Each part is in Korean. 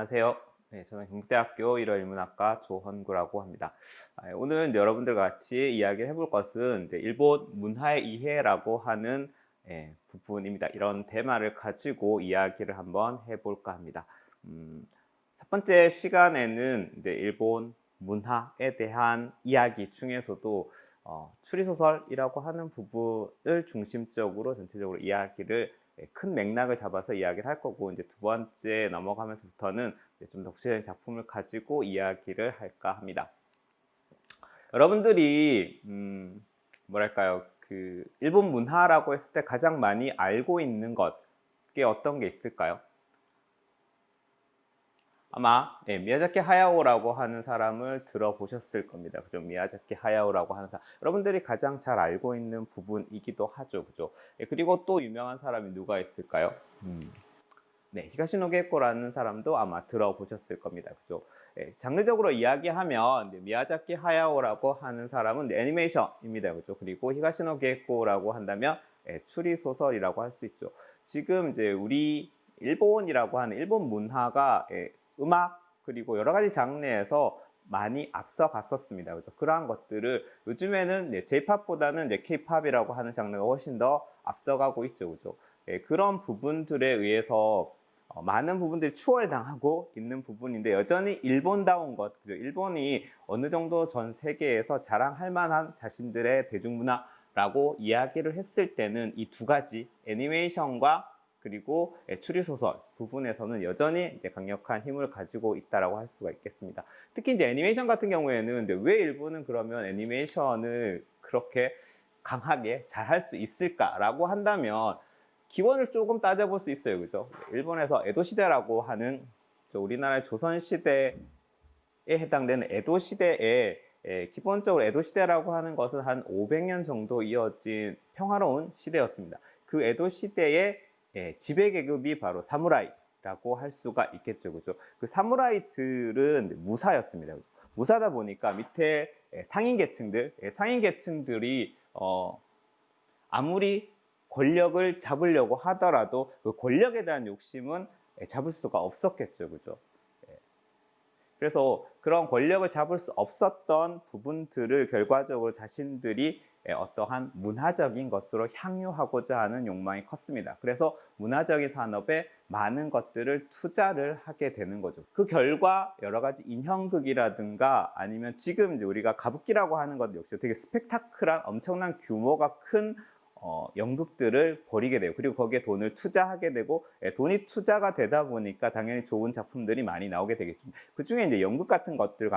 안녕하세요. 네, 저는 경북대학교 1월 인문학과 조헌구라고 합니다. 오늘 여러분들과 같이 이야기를 해볼 것은 일본 문화의 이해라고 하는 부분입니다. 이런 테마를 가지고 이야기를 한번 해볼까 합니다. 첫 번째 시간에는 일본 문화에 대한 이야기 중에서도 추리소설이라고 하는 부분을 중심적으로 전체적으로 이야기를 큰 맥락을 잡아서 이야기를 할 거고, 이제 두 번째 넘어가면서부터는 좀 더 구체적인 작품을 가지고 이야기를 할까 합니다. 여러분들이 뭐랄까요, 그 일본 문화라고 했을 때 가장 많이 알고 있는 것게 어떤 게 있을까요? 아마 미야자키 하야오라고 하는 사람을 들어보셨을 겁니다. 그죠? 미야자키 하야오라고 하는 사람, 여러분들이 가장 잘 알고 있는 부분이기도 하죠. 그죠? 그리고 또 유명한 사람이 누가 있을까요? 네, 히가시노 게코라는 사람도 아마 들어보셨을 겁니다. 그죠? 장르적으로 이야기하면 미야자키 하야오라고 하는 사람은 애니메이션입니다. 그죠? 그리고 히가시노 게코라고 한다면 추리 소설이라고 할 수 있죠. 지금 이제 우리 일본이라고 하는 일본 문화가 음악 그리고 여러 가지 장르에서 많이 앞서갔었습니다. 그죠? 그러한 것들을 요즘에는 J-팝보다는 K-팝이라고 하는 장르가 훨씬 더 앞서가고 있죠. 그죠? 그런 부분들에 의해서 많은 부분들이 추월당하고 있는 부분인데, 여전히 일본다운 것, 그죠? 일본이 어느 정도 전 세계에서 자랑할 만한 자신들의 대중문화라고 이야기를 했을 때는 이 두 가지 애니메이션과 그리고 추리소설 부분에서는 여전히 이제 강력한 힘을 가지고 있다라고 할 수가 있겠습니다. 특히 이제 애니메이션 같은 경우에는 왜 일본은 그러면 애니메이션을 그렇게 강하게 잘 할 수 있을까라고 한다면 기원을 조금 따져볼 수 있어요. 그죠? 일본에서 에도 시대라고 하는 우리나라의 조선 시대에 해당되는 에도 시대에 기본적으로 에도 시대라고 하는 것은 한 500년 정도 이어진 평화로운 시대였습니다. 그 에도 시대의 지배 계급이 바로 사무라이라고 할 수가 있겠죠. 그죠? 그 사무라이들은 무사였습니다. 무사다 보니까 밑에 상인 계층들이 아무리 권력을 잡으려고 하더라도 그 권력에 대한 욕심은 잡을 수가 없었겠죠. 그죠? 그래서 그런 권력을 잡을 수 없었던 부분들을 결과적으로 자신들이 어떠한 문화적인 것으로 향유하고자 하는 욕망이 컸습니다. 그래서 문화적인 산업에 많은 것들을 투자를 하게 되는 거죠. 그 결과 여러 가지 인형극이라든가 아니면 지금 이제 우리가 가부키라고 하는 것 역시 되게 스펙타클한 엄청난 규모가 큰 연극들을 벌이게 돼요. 그리고 거기에 돈을 투자하게 되고, 돈이 투자가 되다 보니까 당연히 좋은 작품들이 많이 나오게 되겠죠. 그 중에 이제 연극 같은 것들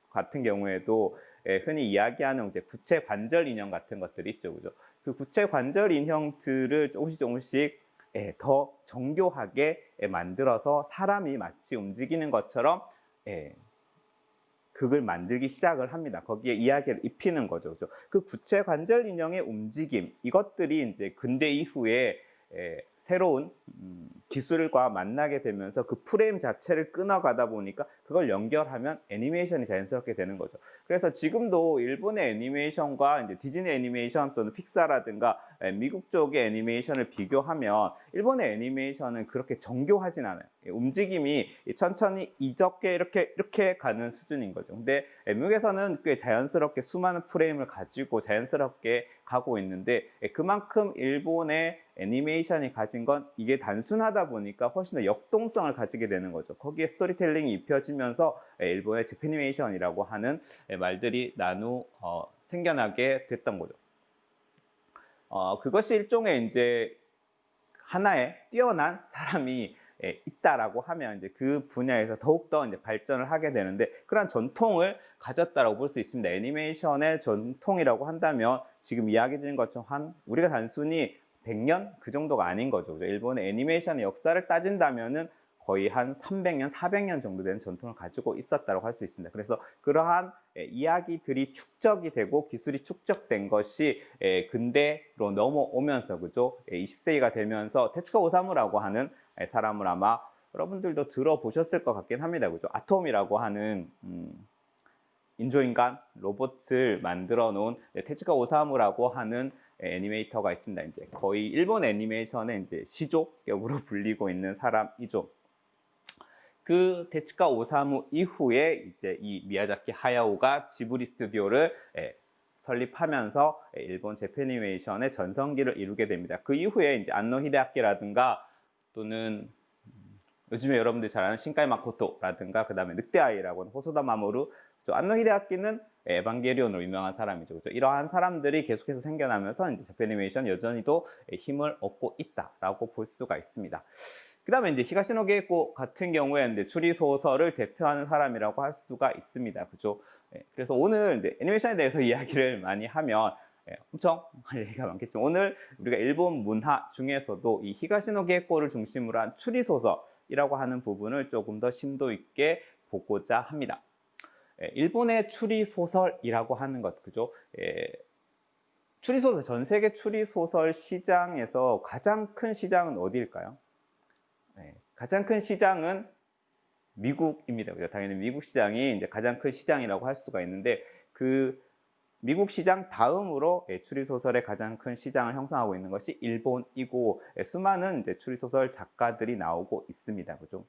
같은 경우에도 흔히 이야기하는 이제 구체 관절 인형 같은 것들이 있죠. 그죠? 그 구체 관절 인형들을 조금씩 더 정교하게 만들어서 사람이 마치 움직이는 것처럼 극을 만들기 시작을 합니다. 거기에 이야기를 입히는 거죠. 그 구체 관절 인형의 움직임, 이것들이 이제 근대 이후에 새로운 기술과 만나게 되면서 그 프레임 자체를 끊어가다 보니까 그걸 연결하면 애니메이션이 자연스럽게 되는 거죠. 그래서 지금도 일본의 애니메이션과 이제 디즈니 애니메이션 또는 픽사라든가 미국 쪽의 애니메이션을 비교하면 일본의 애니메이션은 그렇게 정교하진 않아요. 움직임이 천천히 이적게 이렇게 가는 수준인 거죠. 근데 미국에서는 꽤 자연스럽게 수많은 프레임을 가지고 자연스럽게 가고 있는데, 그만큼 일본의 애니메이션이 가진 건 이게 단순하다 보니까 훨씬 더 역동성을 가지게 되는 거죠. 거기에 스토리텔링이 입혀지면서 일본의 재패니메이션이라고 하는 말들이 생겨나게 됐던 거죠. 그것이 일종의 이제 하나의 뛰어난 사람이 있다라고 하면 이제 그 분야에서 더욱더 이제 발전을 하게 되는데, 그런 전통을 가졌다라고 볼 수 있습니다. 애니메이션의 전통이라고 한다면 지금 이야기 드린 것처럼 우리가 단순히 100년 그 정도가 아닌 거죠. 일본의 애니메이션의 역사를 따진다면은 거의 한 300년, 400년 정도 되는 전통을 가지고 있었다고 할 수 있습니다. 그래서 그러한 이야기들이 축적이 되고 기술이 축적된 것이 근대로 넘어오면서, 그죠? 20세기가 되면서 테츠카 오사무라고 하는 사람을 아마 여러분들도 들어보셨을 것 같긴 합니다. 그죠? 아톰이라고 하는 인조인간 로봇을 만들어 놓은 테츠카 오사무라고 하는 애니메이터가 있습니다. 이제 거의 일본 애니메이션의 이제 시조격으로 불리고 있는 사람이죠. 그 테츠카 오사무 이후에 이제 이 미야자키 하야오가 지브리 스튜디오를 설립하면서 일본 재패니메이션의 전성기를 이루게 됩니다. 그 이후에 이제 안노 히데아키라든가 또는 요즘에 여러분들이 잘 아는 신카이 마코토라든가 그다음에 늑대아이라고 하는 호소다 마모루, 안노 히데아키는 에반게리온으로 유명한 사람이죠. 그렇죠? 이러한 사람들이 계속해서 생겨나면서 이제 재패니메이션 여전히도 힘을 얻고 있다라고 볼 수가 있습니다. 그다음에 이제 히가시노 게이코 같은 경우에 이제 추리 소설을 대표하는 사람이라고 할 수가 있습니다. 그죠? 그래서 오늘 이제 애니메이션에 대해서 이야기를 많이 하면 엄청 할 얘기가 많겠죠. 오늘 우리가 일본 문화 중에서도 이 히가시노 게이코를 중심으로 한 추리 소설이라고 하는 부분을 조금 더 심도 있게 보고자 합니다. 일본의 추리 소설이라고 하는 것, 그죠? 추리 소설, 전 세계 추리 소설 시장에서 가장 큰 시장은 어디일까요? 가장 큰 시장은 미국입니다. 그죠? 당연히 미국 시장이 이제 가장 큰 시장이라고 할 수가 있는데, 그 미국 시장 다음으로 추리 소설의 가장 큰 시장을 형성하고 있는 것이 일본이고, 수많은 이제 추리 소설 작가들이 나오고 있습니다. 그죠?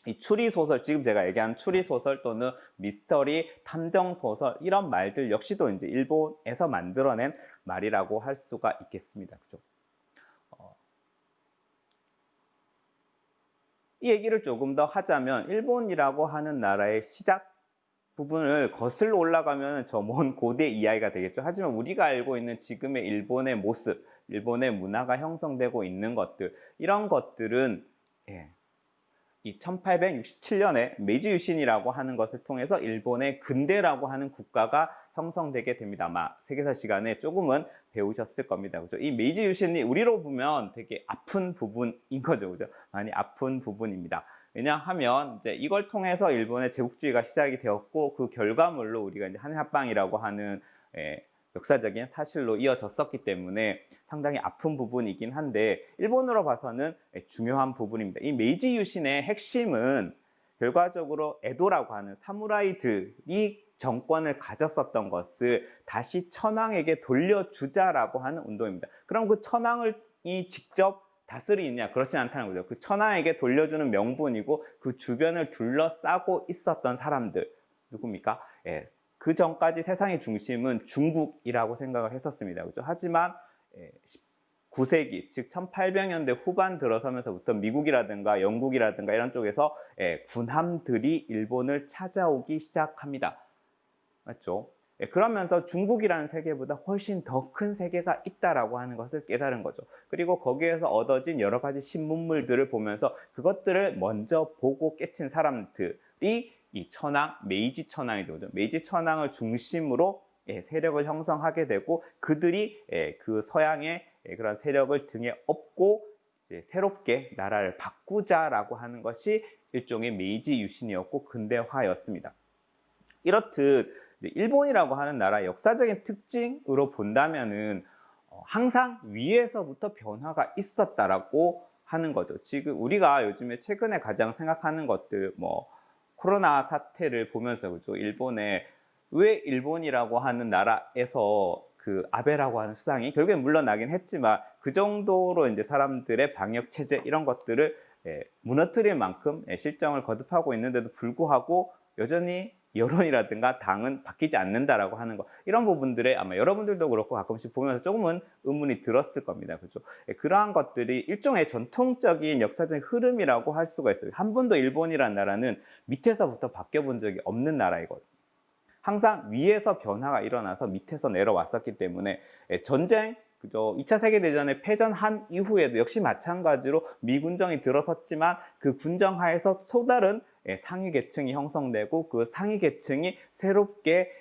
이 추리 소설, 지금 제가 얘기한 추리 소설 또는 미스터리, 탐정 소설, 이런 말들 역시도 이제 일본에서 만들어낸 말이라고 할 수가 있겠습니다. 그죠? 이 얘기를 조금 더 하자면, 일본이라고 하는 나라의 시작 부분을 거슬러 올라가면 저 먼 고대 이야기가 되겠죠. 하지만 우리가 알고 있는 지금의 일본의 모습, 일본의 문화가 형성되고 있는 것들, 이런 것들은 이 1867년에 메이지 유신이라고 하는 것을 통해서 일본의 근대라고 하는 국가가 형성되게 됩니다. 아마 세계사 시간에 조금은 배우셨을 겁니다. 그죠? 이 메이지 유신이 우리로 보면 되게 아픈 부분인 거죠. 그죠? 많이 아픈 부분입니다. 왜냐하면 이제 이걸 통해서 일본의 제국주의가 시작이 되었고, 그 결과물로 우리가 이제 한일합방이라고 하는 역사적인 사실로 이어졌었기 때문에 상당히 아픈 부분이긴 한데, 일본으로 봐서는 중요한 부분입니다. 이 메이지 유신의 핵심은 결과적으로 에도라고 하는 사무라이들이 정권을 가졌었던 것을 다시 천황에게 돌려주자라고 하는 운동입니다. 그럼 그 천황을 직접 다스리느냐? 그렇진 않다는 거죠. 그 천황에게 돌려주는 명분이고, 그 주변을 둘러싸고 있었던 사람들, 누굽니까? 그 전까지 세상의 중심은 중국이라고 생각을 했었습니다. 그렇죠? 하지만 19세기, 즉 1800년대 후반 들어서면서부터 미국이라든가 영국이라든가 이런 쪽에서 군함들이 일본을 찾아오기 시작합니다. 맞죠? 그러면서 중국이라는 세계보다 훨씬 더 큰 세계가 있다라고 하는 것을 깨달은 거죠. 그리고 거기에서 얻어진 여러 가지 신문물들을 보면서 그것들을 먼저 보고 깨친 사람들이 이 천황, 메이지 천황이 되죠. 메이지 천황을 중심으로 세력을 형성하게 되고, 그들이 그 서양의 그런 세력을 등에 업고 이제 새롭게 나라를 바꾸자라고 하는 것이 일종의 메이지 유신이었고 근대화였습니다. 이렇듯 일본이라고 하는 나라의 역사적인 특징으로 본다면은 항상 위에서부터 변화가 있었다라고 하는 거죠. 지금 우리가 요즘에 최근에 가장 생각하는 것들, 뭐 코로나 사태를 보면서, 그죠? 일본에 왜 일본이라고 하는 나라에서 그 아베라고 하는 수상이 결국엔 물러나긴 했지만, 그 정도로 이제 사람들의 방역 체제 이런 것들을 무너뜨릴 만큼 실정을 거듭하고 있는데도 불구하고 여전히 여론이라든가 당은 바뀌지 않는다라고 하는 것, 이런 부분들에 아마 여러분들도 그렇고 가끔씩 보면서 조금은 의문이 들었을 겁니다. 그죠? 그러한 것들이 일종의 전통적인 역사적인 흐름이라고 할 수가 있어요. 한 번도 일본이라는 나라는 밑에서부터 바뀌어 본 적이 없는 나라이거든요. 항상 위에서 변화가 일어나서 밑에서 내려왔었기 때문에 전쟁, 그죠? 2차 세계대전에 패전한 이후에도 역시 마찬가지로 미군정이 들어섰지만, 그 군정 하에서 또 다른 상위 계층이 형성되고, 그 상위 계층이 새롭게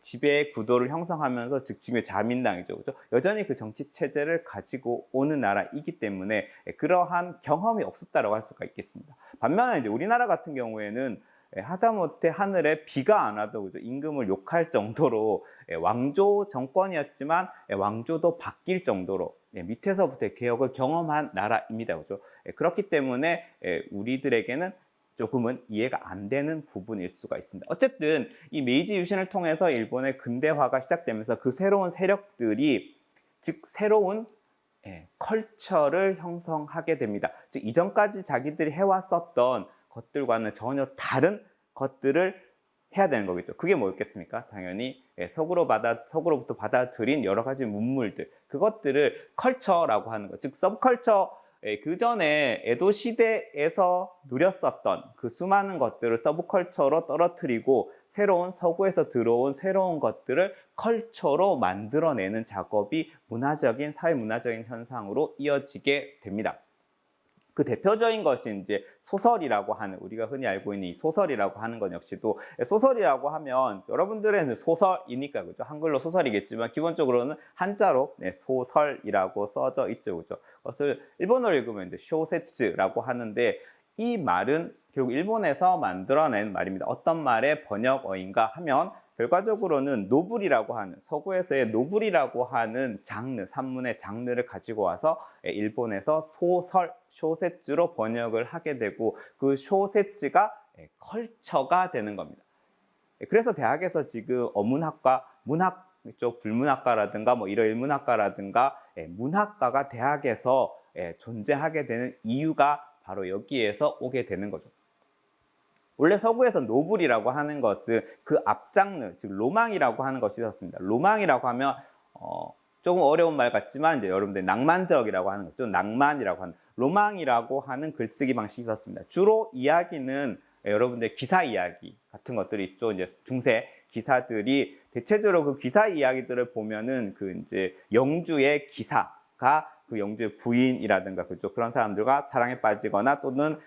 지배 구도를 형성하면서, 즉 지금의 자민당이죠. 그죠? 여전히 그 정치 체제를 가지고 오는 나라이기 때문에 그러한 경험이 없었다고 할 수가 있겠습니다. 반면에 이제 우리나라 같은 경우에는 하다못해 하늘에 비가 안 와도, 그죠? 임금을 욕할 정도로 왕조 정권이었지만 왕조도 바뀔 정도로 밑에서부터 개혁을 경험한 나라입니다. 그죠? 그렇기 때문에 우리들에게는 조금은 이해가 안 되는 부분일 수가 있습니다. 어쨌든 이 메이지 유신을 통해서 일본의 근대화가 시작되면서 그 새로운 세력들이, 즉 새로운 컬처를 형성하게 됩니다. 즉 이전까지 자기들이 해왔었던 것들과는 전혀 다른 것들을 해야 되는 거겠죠. 그게 뭐였겠습니까? 당연히 서구로부터 받아들인 여러 가지 문물들, 그것들을 컬처라고 하는 것, 즉 서브컬처, 그 전에 에도 시대에서 누렸었던 그 수많은 것들을 서브컬처로 떨어뜨리고 새로운 서구에서 들어온 새로운 것들을 컬처로 만들어내는 작업이 사회문화적인 현상으로 이어지게 됩니다. 그 대표적인 것이 이제 소설이라고 하는, 우리가 흔히 알고 있는 이 소설이라고 하는 것 역시도, 소설이라고 하면 여러분들은 소설이니까 그죠? 한글로 소설이겠지만 기본적으로는 한자로 소설이라고 써져 있죠, 그죠? 그것을 일본어로 읽으면 이제 쇼세츠라고 하는데, 이 말은 결국 일본에서 만들어낸 말입니다. 어떤 말의 번역어인가 하면 결과적으로는 노블이라고 하는, 서구에서의 노블이라고 하는 장르, 산문의 장르를 가지고 와서 일본에서 소설, 쇼세츠로 번역을 하게 되고, 그 쇼세츠가 컬처가 되는 겁니다. 그래서 대학에서 지금 어문학과, 문학 쪽 불문학과라든가 뭐 일어일문학과라든가 문학과가 대학에서 존재하게 되는 이유가 바로 여기에서 오게 되는 거죠. 원래 서구에서 노블이라고 하는 것은 그 앞장르, 즉 로망이라고 하는 것이 있었습니다. 로망이라고 하면 조금 어려운 말 같지만 이제 여러분들 낭만적이라고 하는 거죠. 낭만이라고 하는, 로망이라고 하는 글쓰기 방식이 있었습니다. 주로 이야기는 여러분들 기사 이야기 같은 것들이 있죠. 이제 중세 기사들이 대체적으로 그 기사 이야기들을 보면은 그 이제 영주의 기사가 그 영주의 부인이라든가 그죠, 그런 사람들과 사랑에 빠지거나 또는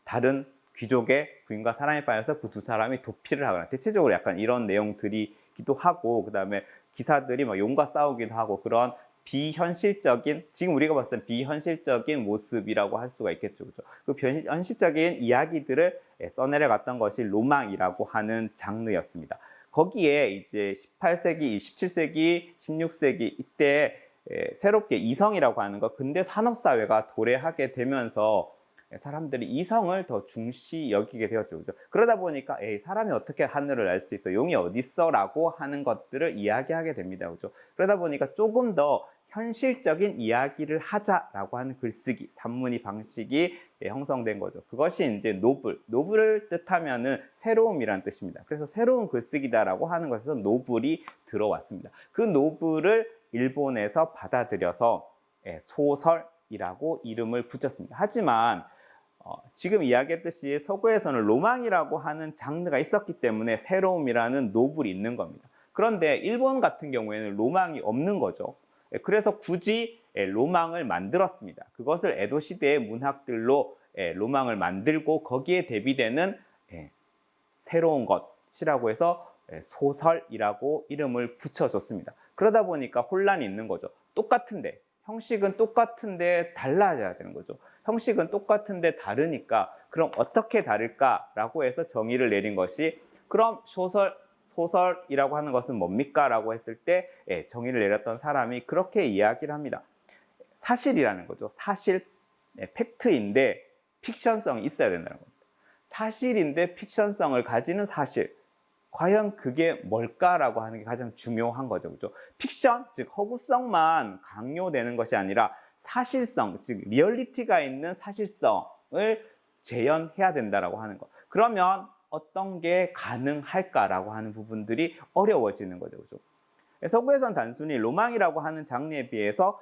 다른 귀족의 부인과 사랑에 빠져서 그 두 사람이 도피를 하거나, 대체적으로 약간 이런 내용들이기도 하고, 그 다음에 기사들이 막 용과 싸우기도 하고, 그런 비현실적인, 지금 우리가 봤을 때 비현실적인 모습이라고 할 수가 있겠죠, 그죠? 그 현실적인 이야기들을 써내려갔던 것이 로망이라고 하는 장르였습니다. 거기에 이제 18세기, 17세기, 16세기 이때 새롭게 이성이라고 하는 것, 근대 산업사회가 도래하게 되면서 사람들이 이성을 더 중시 여기게 되었죠, 그죠? 그러다 보니까 사람이 어떻게 하늘을 날 수 있어, 용이 어디 있어 라고 하는 것들을 이야기하게 됩니다, 그죠? 그러다 보니까 조금 더 현실적인 이야기를 하자라고 하는 글쓰기, 산문이 방식이 형성된 거죠. 그것이 이제 노블을 뜻하면은 새로움이란 뜻입니다. 그래서 새로운 글쓰기다라고 하는 것에서 노블이 들어왔습니다. 그 노블을 일본에서 받아들여서 소설이라고 이름을 붙였습니다. 하지만 지금 이야기했듯이 서구에서는 로망이라고 하는 장르가 있었기 때문에 새로움이라는 노블이 있는 겁니다. 그런데 일본 같은 경우에는 로망이 없는 거죠. 그래서 굳이 로망을 만들었습니다. 그것을 에도 시대의 문학들로 로망을 만들고 거기에 대비되는 새로운 것이라고 해서 소설이라고 이름을 붙여줬습니다. 그러다 보니까 혼란이 있는 거죠. 똑같은데, 형식은 똑같은데 달라져야 되는 거죠. 형식은 똑같은데 다르니까 그럼 어떻게 다를까라고 해서 정의를 내린 것이, 그럼 소설이라고 하는 것은 뭡니까? 라고 했을 때 정의를 내렸던 사람이 그렇게 이야기를 합니다. 사실이라는 거죠. 사실, 팩트인데 픽션성이 있어야 된다는 겁니다. 사실인데 픽션성을 가지는 사실, 과연 그게 뭘까라고 하는 게 가장 중요한 거죠, 그죠? 픽션, 즉 허구성만 강요되는 것이 아니라 사실성, 즉 리얼리티가 있는 사실성을 재현해야 된다라고 하는 것. 그러면 어떤 게 가능할까라고 하는 부분들이 어려워지는 거죠, 그죠? 서구에서는 단순히 로망이라고 하는 장르에 비해서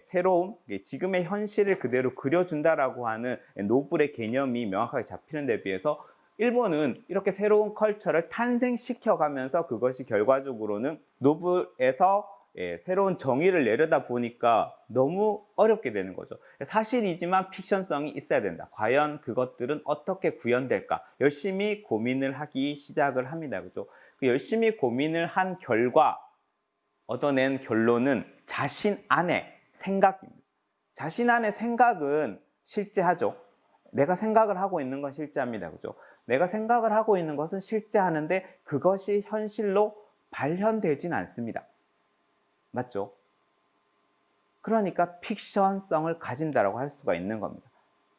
새로움, 지금의 현실을 그대로 그려준다라고 하는 노블의 개념이 명확하게 잡히는 데 비해서 일본은 이렇게 새로운 컬처를 탄생시켜가면서 그것이 결과적으로는 노블에서 새로운 정의를 내려다 보니까 너무 어렵게 되는 거죠. 사실이지만 픽션성이 있어야 된다. 과연 그것들은 어떻게 구현될까? 열심히 고민을 하기 시작을 합니다, 그죠? 그 열심히 고민을 한 결과 얻어낸 결론은 자신 안의 생각입니다. 자신 안의 생각은 실제하죠. 내가 생각을 하고 있는 건 실제합니다, 그죠? 내가 생각을 하고 있는 것은 실제하는데 그것이 현실로 발현되진 않습니다. 맞죠? 그러니까 픽션성을 가진다라고 할 수가 있는 겁니다.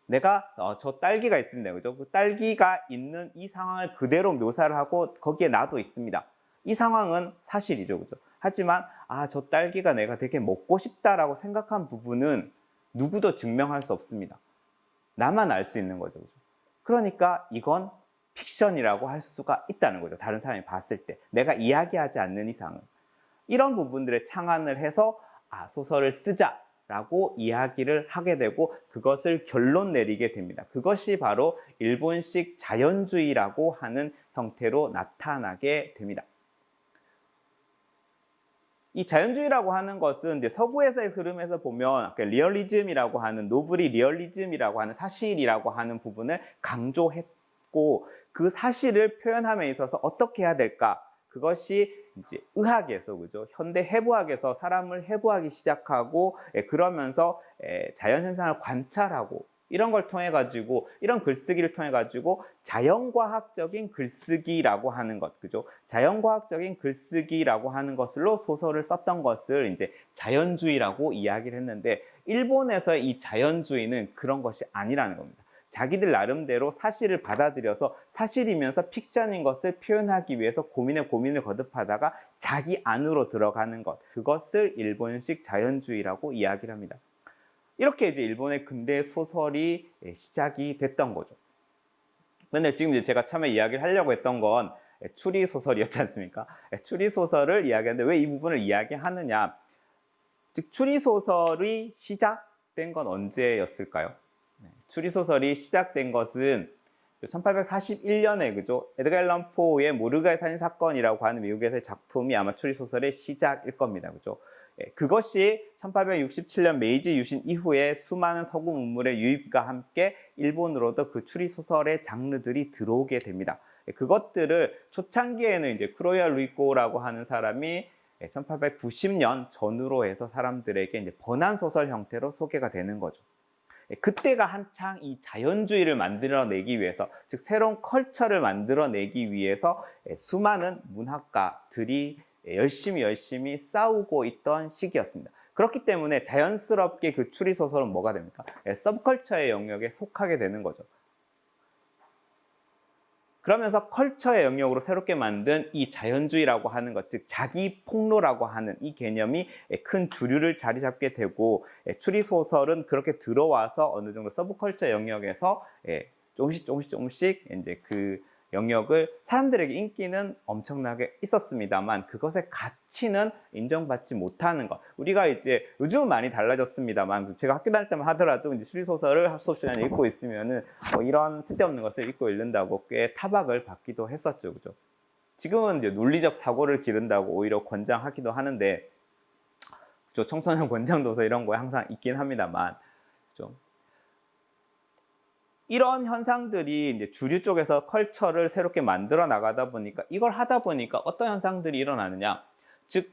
내가 저 딸기가 있습니다, 그죠? 그 딸기가 있는 이 상황을 그대로 묘사를 하고 거기에 나도 있습니다. 이 상황은 사실이죠, 그죠? 하지만 저 딸기가 내가 되게 먹고 싶다라고 생각한 부분은 누구도 증명할 수 없습니다. 나만 알 수 있는 거죠, 그죠? 그러니까 이건 픽션이라고 할 수가 있다는 거죠. 다른 사람이 봤을 때. 내가 이야기하지 않는 이상은. 이런 부분들에 착안을 해서 소설을 쓰자라고 이야기를 하게 되고 그것을 결론 내리게 됩니다. 그것이 바로 일본식 자연주의라고 하는 형태로 나타나게 됩니다. 이 자연주의라고 하는 것은 이제 서구에서의 흐름에서 보면 리얼리즘이라고 하는 노블이 리얼리즘이라고 하는 사실이라고 하는 부분을 강조했고 그 사실을 표현함에 있어서 어떻게 해야 될까? 그것이 이제 의학에서 그죠? 현대 해부학에서 사람을 해부하기 시작하고 그러면서 자연 현상을 관찰하고 이런 걸 통해 가지고 이런 글쓰기를 통해 가지고 자연과학적인 글쓰기라고 하는 것 그죠? 자연과학적인 글쓰기라고 하는 것으로 소설을 썼던 것을 이제 자연주의라고 이야기를 했는데 일본에서의 이 자연주의는 그런 것이 아니라는 겁니다. 자기들 나름대로 사실을 받아들여서 사실이면서 픽션인 것을 표현하기 위해서 고민을 거듭하다가 자기 안으로 들어가는 것 그것을 일본식 자연주의라고 이야기를 합니다. 이렇게 이제 일본의 근대 소설이 시작이 됐던 거죠. 근데 지금 이제 제가 처음에 이야기를 하려고 했던 건 추리 소설이었지 않습니까? 추리 소설을 이야기하는데 왜 이 부분을 이야기하느냐? 즉 추리 소설이 시작된 건 언제였을까요? 추리 소설이 시작된 것은 1841년에 그죠? 에드가 앨런 포의 모르가의 살인 사건이라고 하는 미국에서의 작품이 아마 추리 소설의 시작일 겁니다. 그죠? 그것이 1867년 메이지 유신 이후에 수많은 서구 문물의 유입과 함께 일본으로도 그 추리 소설의 장르들이 들어오게 됩니다. 그것들을 초창기에는 이제 쿠로야 루이코라고 하는 사람이 1890년 전후로 해서 사람들에게 이제 번안 소설 형태로 소개가 되는 거죠. 그때가 한창 이 자연주의를 만들어내기 위해서 즉 새로운 컬처를 만들어내기 위해서 수많은 문학가들이 열심히 싸우고 있던 시기였습니다. 그렇기 때문에 자연스럽게 그 추리소설은 뭐가 됩니까? 서브컬처의 영역에 속하게 되는 거죠. 그러면서 컬처의 영역으로 새롭게 만든 이 자연주의라고 하는 것, 즉 자기 폭로라고 하는 이 개념이 큰 주류를 자리 잡게 되고 추리소설은 그렇게 들어와서 어느 정도 서브컬처 영역에서 조금씩 이제 그 영역을 사람들에게 인기는 엄청나게 있었습니다만 그것의 가치는 인정받지 못하는 것. 우리가 이제 요즘은 많이 달라졌습니다만 제가 학교 다닐 때만 하더라도 이제 추리소설을 수업 시간에 읽고 있으면은 이런 쓸데없는 것을 읽고 읽는다고 꽤 타박을 받기도 했었죠. 그죠? 지금은 이제 논리적 사고를 기른다고 오히려 권장하기도 하는데 그죠? 청소년 권장 도서 이런 거에 항상 있긴 합니다만 그죠? 이런 현상들이 이제 주류 쪽에서 컬처를 새롭게 만들어 나가다 보니까 이걸 하다 보니까 어떤 현상들이 일어나느냐 즉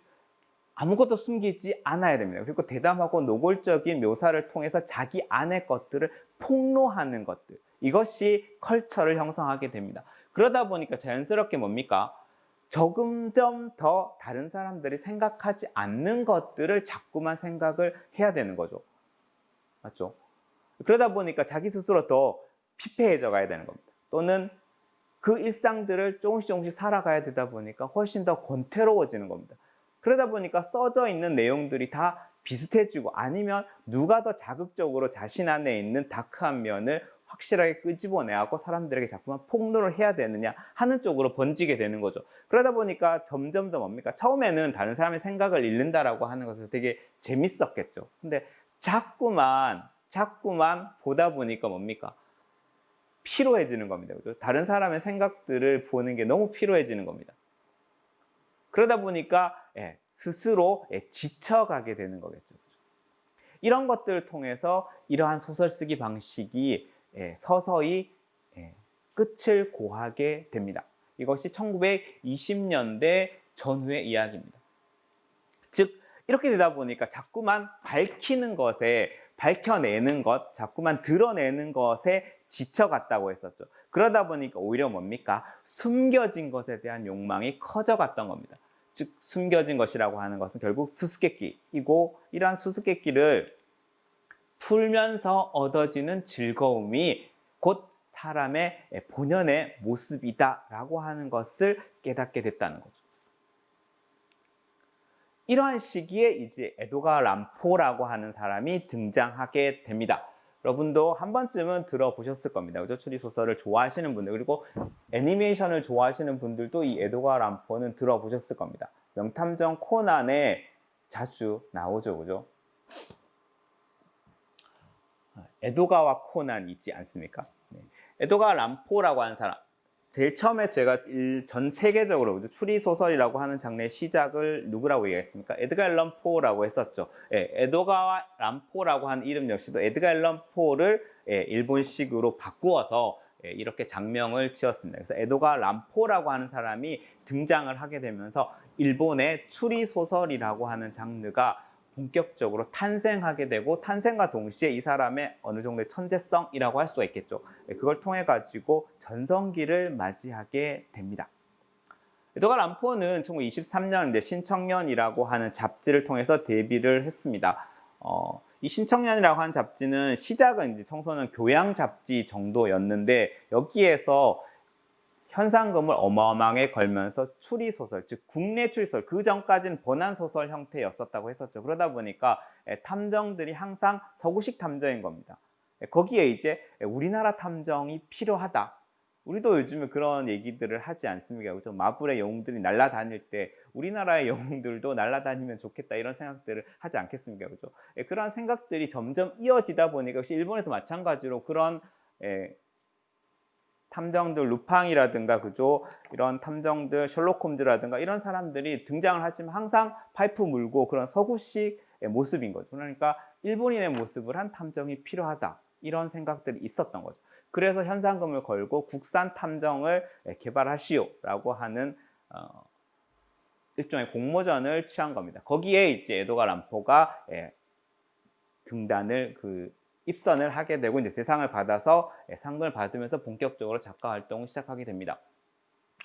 아무것도 숨기지 않아야 됩니다. 그리고 대담하고 노골적인 묘사를 통해서 자기 안의 것들을 폭로하는 것들 이것이 컬처를 형성하게 됩니다. 그러다 보니까 자연스럽게 뭡니까? 조금 좀 더 다른 사람들이 생각하지 않는 것들을 자꾸만 생각을 해야 되는 거죠. 맞죠? 그러다 보니까 자기 스스로 더 피폐해져 가야 되는 겁니다. 또는 그 일상들을 조금씩 살아가야 되다 보니까 훨씬 더 권태로워지는 겁니다. 그러다 보니까 써져 있는 내용들이 다 비슷해지고 아니면 누가 더 자극적으로 자신 안에 있는 다크한 면을 확실하게 끄집어내고 사람들에게 자꾸만 폭로를 해야 되느냐 하는 쪽으로 번지게 되는 거죠. 그러다 보니까 점점 더 뭡니까? 처음에는 다른 사람의 생각을 읽는다라고 하는 것은 되게 재밌었겠죠. 근데 자꾸만 보다 보니까 뭡니까? 피로해지는 겁니다. 그죠? 다른 사람의 생각들을 보는 게 너무 피로해지는 겁니다. 그러다 보니까 스스로 지쳐가게 되는 거겠죠. 이런 것들을 통해서 이러한 소설 쓰기 방식이 서서히 끝을 고하게 됩니다. 이것이 1920년대 전후의 이야기입니다. 즉 이렇게 되다 보니까 자꾸만 밝히는 것에 밝혀내는 것, 자꾸만 드러내는 것에 지쳐갔다고 했었죠. 그러다 보니까 오히려 뭡니까? 숨겨진 것에 대한 욕망이 커져갔던 겁니다. 즉 숨겨진 것이라고 하는 것은 결국 수수께끼이고 이러한 수수께끼를 풀면서 얻어지는 즐거움이 곧 사람의 본연의 모습이다라고 하는 것을 깨닫게 됐다는 거죠. 이러한 시기에 이제 에드가 람포라고 하는 사람이 등장하게 됩니다. 여러분도 한 번쯤은 들어보셨을 겁니다. 그죠? 추리소설을 좋아하시는 분들, 그리고 애니메이션을 좋아하시는 분들도 이 에드가 람포는 들어보셨을 겁니다. 명탐정 코난에 자주 나오죠. 그죠? 에드가와 코난 있지 않습니까? 네. 에드가 람포라고 하는 사람, 제일 처음에 제가 전 세계적으로 추리소설이라고 하는 장르의 시작을 누구라고 얘기했습니까? 에드가 앨런 포라고 했었죠. 예, 에드가 람포라고 하는 이름 역시도 에드가 앨런 포를 일본식으로 바꾸어서 이렇게 장명을 지었습니다. 그래서 에드가 람포라고 하는 사람이 등장을 하게 되면서 일본의 추리소설이라고 하는 장르가 본격적으로 탄생하게 되고, 탄생과 동시에 이 사람의 어느 정도의 천재성이라고 할 수가 있겠죠. 그걸 통해 가지고 전성기를 맞이하게 됩니다. 에드가 람포는 1923년 이제 신청년이라고 하는 잡지를 통해서 데뷔를 했습니다. 이 신청년이라고 하는 잡지는 시작은 이제 청소년 교양 잡지 정도였는데, 여기에서 현상금을 어마어마하게 걸면서 추리소설, 즉 국내 추리소설, 그 전까지는 번안소설 형태였었다고 했었죠. 그러다 보니까 탐정들이 항상 서구식 탐정인 겁니다. 거기에 이제 우리나라 탐정이 필요하다. 우리도 요즘에 그런 얘기들을 하지 않습니까? 그죠? 마블의 영웅들이 날아다닐 때 우리나라의 영웅들도 날아다니면 좋겠다, 이런 생각들을 하지 않겠습니까? 그죠? 그런 생각들이 점점 이어지다 보니까, 역시 일본에도 마찬가지로 그런 탐정들, 루팡이라든가, 그죠? 이런 탐정들, 셜록 홈즈라든가 이런 사람들이 등장을 하지만 항상 파이프 물고 그런 서구식 모습인 거죠. 그러니까 일본인의 모습을 한 탐정이 필요하다, 이런 생각들이 있었던 거죠. 그래서 현상금을 걸고 국산 탐정을 개발하시오라고 하는 일종의 공모전을 취한 겁니다. 거기에 이제 에드가 람포가 등단을 입선을 하게 되고, 이제 대상을 받아서 상을 받으면서 본격적으로 작가 활동을 시작하게 됩니다.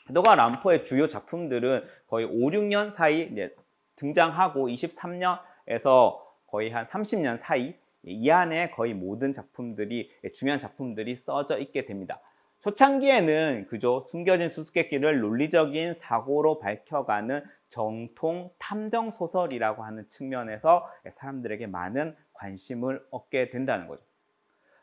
에드가 람포의 주요 작품들은 거의 5, 6년 사이 이제 등장하고, 23년에서 거의 한 30년 사이 이 안에 거의 모든 작품들이, 중요한 작품들이 써져 있게 됩니다. 초창기에는 그저 숨겨진 수수께끼를 논리적인 사고로 밝혀가는 정통 탐정 소설이라고 하는 측면에서 사람들에게 많은 관심을 얻게 된다는 거죠.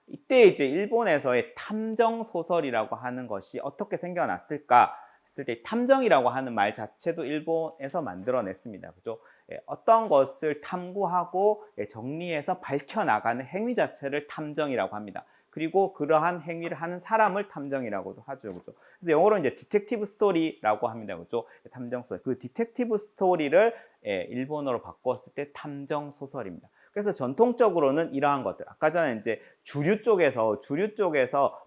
이때 이제 일본에서의 탐정 소설이라고 하는 것이 어떻게 생겨났을까 했을 때, 탐정이라고 하는 말 자체도 일본에서 만들어냈습니다. 그죠? 어떤 것을 탐구하고 정리해서 밝혀나가는 행위 자체를 탐정이라고 합니다. 그리고 그러한 행위를 하는 사람을 탐정이라고도 하죠. 그죠? 그래서 영어로 이제 디텍티브 스토리라고 합니다. 그죠? 탐정 소설. 그 디텍티브 스토리를 일본어로 바꿨을 때 탐정 소설입니다. 그래서 전통적으로는 이러한 것들, 아까 전에 이제 주류 쪽에서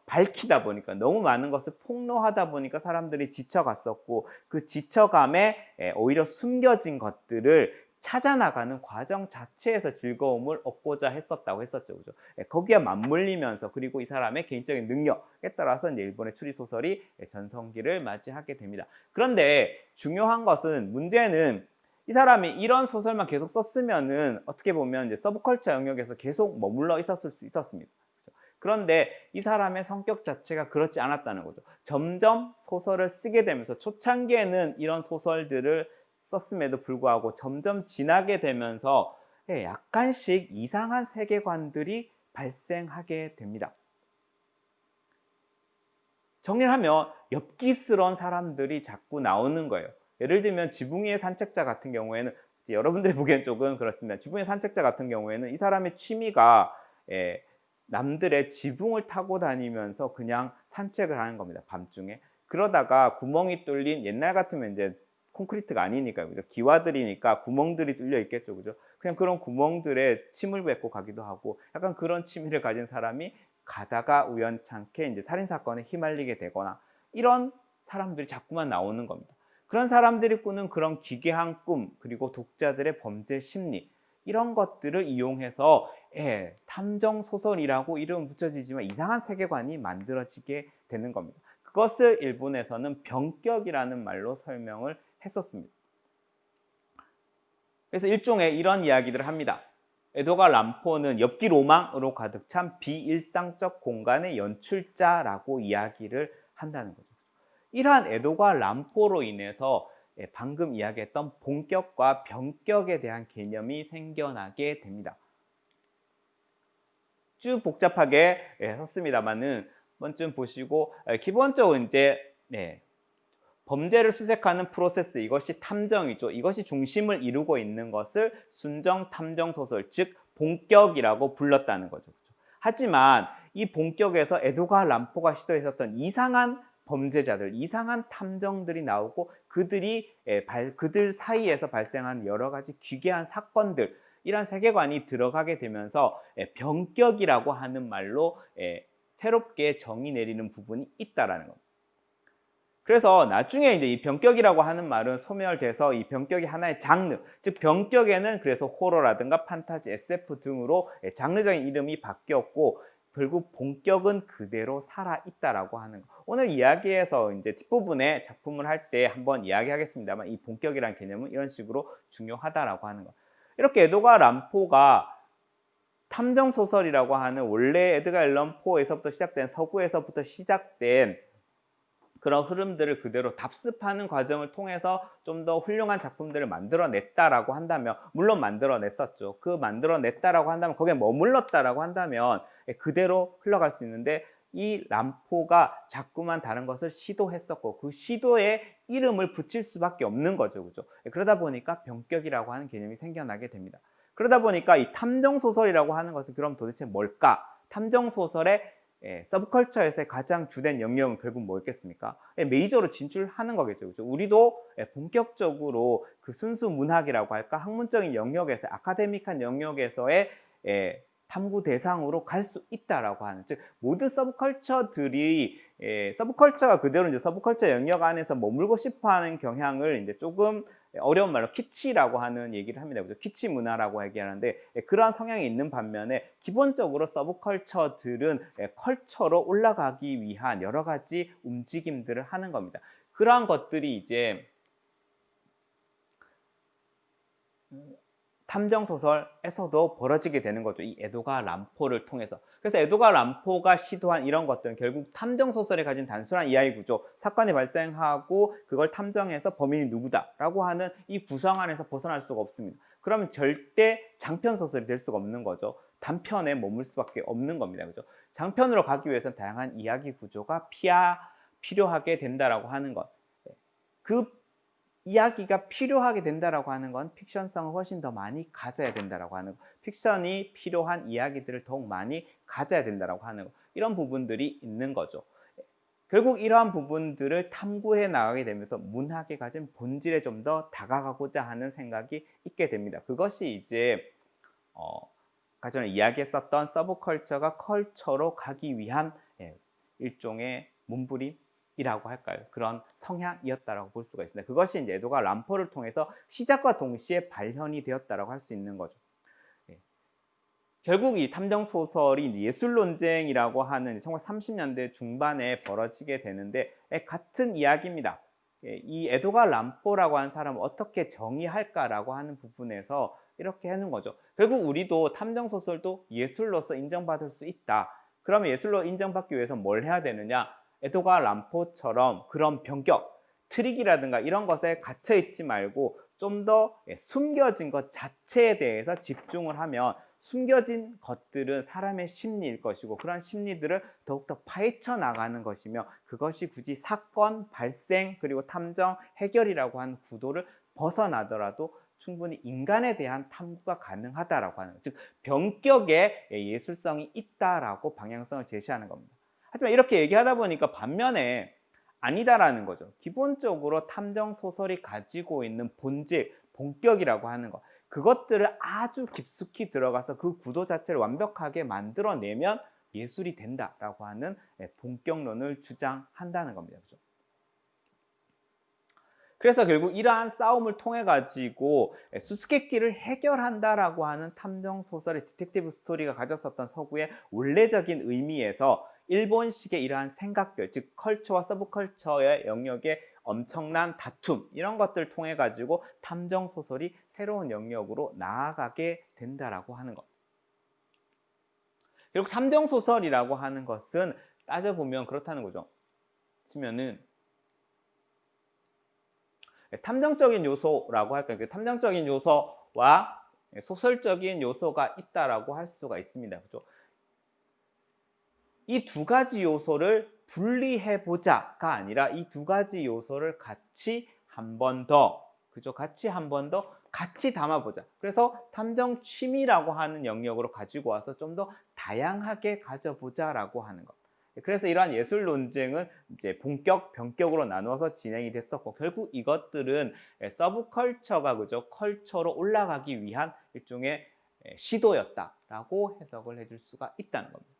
밝히다 보니까, 너무 많은 것을 폭로하다 보니까 사람들이 지쳐갔었고, 그 지쳐감에 오히려 숨겨진 것들을 찾아나가는 과정 자체에서 즐거움을 얻고자 했었다고 했었죠. 그죠? 거기에 맞물리면서, 그리고 이 사람의 개인적인 능력에 따라서 이제 일본의 추리소설이 전성기를 맞이하게 됩니다. 그런데 중요한 것은, 문제는 이 사람이 이런 소설만 계속 썼으면은 어떻게 보면 이제 서브컬처 영역에서 계속 머물러 있었을 수 있었습니다. 그런데 이 사람의 성격 자체가 그렇지 않았다는 거죠. 점점 소설을 쓰게 되면서, 초창기에는 이런 소설들을 썼음에도 불구하고 점점 지나게 되면서 약간씩 이상한 세계관들이 발생하게 됩니다. 정리를 하면 엽기스러운 사람들이 자꾸 나오는 거예요. 예를 들면 지붕 위의 산책자 같은 경우에는, 이제 여러분들이 보기엔 조금 그렇습니다. 지붕 위의 산책자 같은 경우에는 이 사람의 취미가 남들의 지붕을 타고 다니면서 그냥 산책을 하는 겁니다. 밤중에. 그러다가 구멍이 뚫린, 옛날 같으면 이제 콘크리트가 아니니까, 그죠? 기와들이니까 구멍들이 뚫려 있겠죠. 그죠? 그냥 그런 구멍들에 침을 뱉고 가기도 하고, 약간 그런 취미를 가진 사람이 가다가 우연찮게 이제 살인사건에 휘말리게 되거나, 이런 사람들이 자꾸만 나오는 겁니다. 그런 사람들이 꾸는 그런 기괴한 꿈, 그리고 독자들의 범죄 심리, 이런 것들을 이용해서 탐정 소설이라고 이름 붙여지지만 이상한 세계관이 만들어지게 되는 겁니다. 그것을 일본에서는 병격이라는 말로 설명을 했었습니다. 그래서 일종의 이런 이야기들을 합니다. 에드가 람포는 엽기 로망으로 가득 찬 비일상적 공간의 연출자라고 이야기를 한다는 거죠. 이러한 에드가 람포로 인해서 방금 이야기했던 본격과 병격에 대한 개념이 생겨나게 됩니다. 쭉 복잡하게 썼습니다만은 한번쯤 보시고 기본적으로 이제 범죄를 수색하는 프로세스, 이것이 탐정이죠. 이것이 중심을 이루고 있는 것을 순정 탐정 소설, 즉 본격이라고 불렀다는 거죠. 하지만 이 본격에서 에드가 람포가 시도했었던 이상한 범죄자들, 이상한 탐정들이 나오고 그들 사이에서 발생한 여러 가지 기괴한 사건들, 이런 세계관이 들어가게 되면서 병격이라고 하는 말로 새롭게 정의 내리는 부분이 있다라는 겁니다. 그래서 나중에 이제 이 병격이라고 하는 말은 소멸돼서 이 병격이 하나의 장르, 즉 병격에는 그래서 호러라든가 판타지, SF 등으로 장르적인 이름이 바뀌었고 결국 본격은 그대로 살아 있다라고 하는 거. 오늘 이야기에서 이제 뒷부분에 작품을 할 때 한번 이야기하겠습니다만 이 본격이라는 개념은 이런 식으로 중요하다라고 하는 거. 이렇게 에드가 람포가 탐정 소설이라고 하는 원래 에드가 앨런 포에서부터 시작된 서구에서부터 시작된 그런 흐름들을 그대로 답습하는 과정을 통해서 좀 더 훌륭한 작품들을 만들어냈다라고 한다면, 물론 만들어냈었죠. 그 만들어냈다라고 한다면, 거기에 머물렀다라고 한다면 그대로 흘러갈 수 있는데, 이 람포가 자꾸만 다른 것을 시도했었고 그 시도에 이름을 붙일 수밖에 없는 거죠. 그죠? 그러다 보니까 병격이라고 하는 개념이 생겨나게 됩니다. 그러다 보니까 이 탐정 소설이라고 하는 것은 그럼 도대체 뭘까? 탐정 소설의 서브컬처에서의 가장 주된 영역은 결국 뭐였겠습니까? 메이저로 진출하는 거겠죠. 그렇죠? 우리도 본격적으로 그 순수 문학이라고 할까? 학문적인 영역에서, 아카데믹한 영역에서의 탐구 대상으로 갈 수 있다라고 하는, 즉 모든 서브컬처들이 서브컬처가 그대로 이제 서브컬처 영역 안에서 머물고 싶어하는 경향을 이제 조금 어려운 말로 키치라고 하는 얘기를 합니다. 그죠? 키치 문화라고 얘기하는데 그러한 성향이 있는 반면에 기본적으로 서브컬처들은 컬처로 올라가기 위한 여러 가지 움직임들을 하는 겁니다. 그러한 것들이 이제 탐정 소설에서도 벌어지게 되는 거죠. 이 에드가 람포를 통해서. 그래서 에드가 람포가 시도한 이런 것들은 결국 탐정 소설에 가진 단순한 이야기 구조, 사건이 발생하고 그걸 탐정해서 범인이 누구다라고 하는 이 구성 안에서 벗어날 수가 없습니다. 그러면 절대 장편 소설이 될 수가 없는 거죠. 단편에 머물 수밖에 없는 겁니다. 그죠? 장편으로 가기 위해서는 다양한 이야기 구조가 필요하게 된다라고 하는 것. 그 이야기가 필요하게 된다라고 하는 건 픽션성을 훨씬 더 많이 가져야 된다라고 하는 거. 픽션이 필요한 이야기들을 더욱 많이 가져야 된다라고 하는 거. 이런 부분들이 있는 거죠. 결국 이러한 부분들을 탐구해 나가게 되면서 문학이 가진 본질에 좀 더 다가가고자 하는 생각이 있게 됩니다. 그것이 이제 아까 전에 이야기했었던 서브컬처가 컬처로 가기 위한 일종의 몸부림 이라고 할까요? 그런 성향이었다라고 볼 수가 있습니다. 그것이 이제 에드가 람포를 통해서 시작과 동시에 발현이 되었다라고 할 수 있는 거죠. 결국 이 탐정 소설이 예술 논쟁이라고 하는 1930년대 중반에 벌어지게 되는데 같은 이야기입니다. 이 에드가 람포라고 하는 사람을 어떻게 정의할까라고 하는 부분에서 이렇게 하는 거죠. 결국 우리도 탐정 소설도 예술로서 인정받을 수 있다. 그러면 예술로 인정받기 위해서 뭘 해야 되느냐? 에드가 람포처럼 그런 병격, 트릭이라든가 이런 것에 갇혀 있지 말고 좀 더 숨겨진 것 자체에 대해서 집중을 하면 숨겨진 것들은 사람의 심리일 것이고 그런 심리들을 더욱더 파헤쳐 나가는 것이며 그것이 굳이 사건, 발생, 그리고 탐정, 해결이라고 하는 구도를 벗어나더라도 충분히 인간에 대한 탐구가 가능하다라고 하는, 즉 병격의 예술성이 있다라고 방향성을 제시하는 겁니다. 하지만 이렇게 얘기하다 보니까 반면에 아니다라는 거죠. 기본적으로 탐정 소설이 가지고 있는 본질, 본격이라고 하는 것, 그것들을 아주 깊숙이 들어가서 그 구도 자체를 완벽하게 만들어내면 예술이 된다라고 하는 본격론을 주장한다는 겁니다. 그죠? 그래서 결국 이러한 싸움을 통해 가지고 수수께끼를 해결한다라고 하는 탐정 소설의 디텍티브 스토리가 가졌었던 서구의 원래적인 의미에서 일본식의 이러한 생각들, 즉 컬처와 서브컬처의 영역에 엄청난 다툼, 이런 것들을 통해 가지고 탐정 소설이 새로운 영역으로 나아가게 된다라고 하는 것. 결국 탐정 소설이라고 하는 것은 따져보면 그렇다는 거죠. 치면은 탐정적인 요소라고 할까요? 탐정적인 요소와 소설적인 요소가 있다라고 할 수가 있습니다. 그죠? 이 두 가지 요소를 분리해 보자가 아니라 이 두 가지 요소를 같이 한 번 더, 그죠? 같이 한 번 더 같이 담아보자. 그래서 탐정 취미라고 하는 영역으로 가지고 와서 좀 더 다양하게 가져보자라고 하는 것. 그래서 이러한 예술 논쟁은 이제 본격, 변격으로 나누어서 진행이 됐었고, 결국 이것들은 서브컬처가, 그죠? 컬처로 올라가기 위한 일종의 시도였다라고 해석을 해줄 수가 있다는 겁니다.